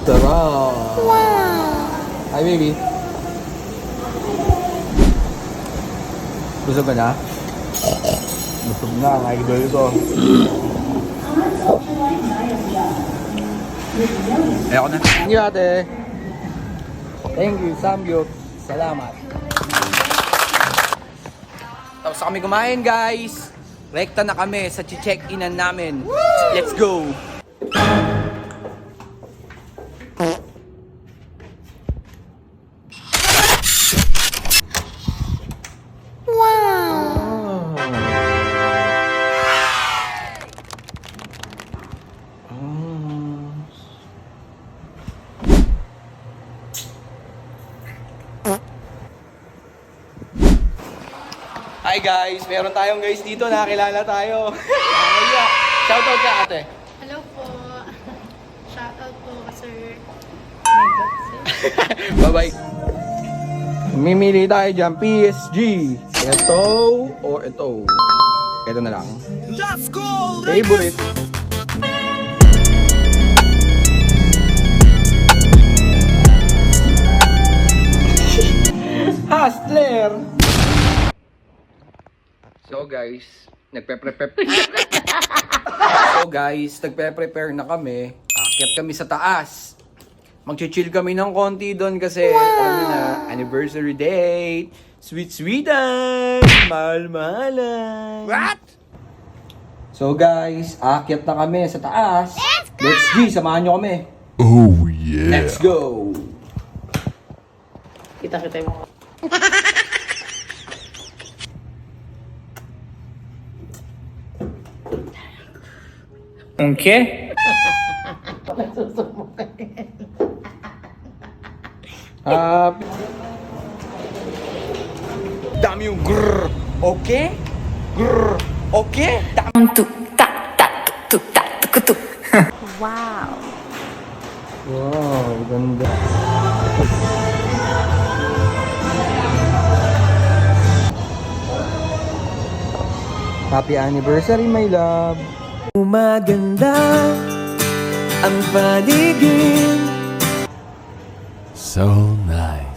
Sarap! Wow! Hi, baby. Busog ka na? Busog na, ang idol ko. Ayoko na. Thank you, ate. Thank you, Samgyup. Salamat. Tapos kami kumain, guys. Rekta na kami sa check-inan namin. Let's go! Hi guys! Meron tayong guys dito, nakakilala tayo. Nakakaya. Shoutout ka, ate. Hello po. Shoutout po, sir. Bye-bye. Mimili tayo dyan, PSG. Ito o ito. Ito na lang. Let's go! Favorite. Hustler! So guys, nagpe-prepare na kami. Akyat kami sa taas. Mag-chill kami ng konti doon kasi alam niyo na, anniversary date, sweet-sweetan, mahal-mahalan. What? So guys, akyat na kami sa taas. Let's G, samahan nyo kami. Oh yeah. Let's go. Kita-kita mo. Okay. Dami yung grrr. Okay? Grrr. Okay? Tuk tak tak tuk tak tuk tuk. Wow. Wow, ganda. Happy anniversary, my love. Umaganda ang paligid. So nice.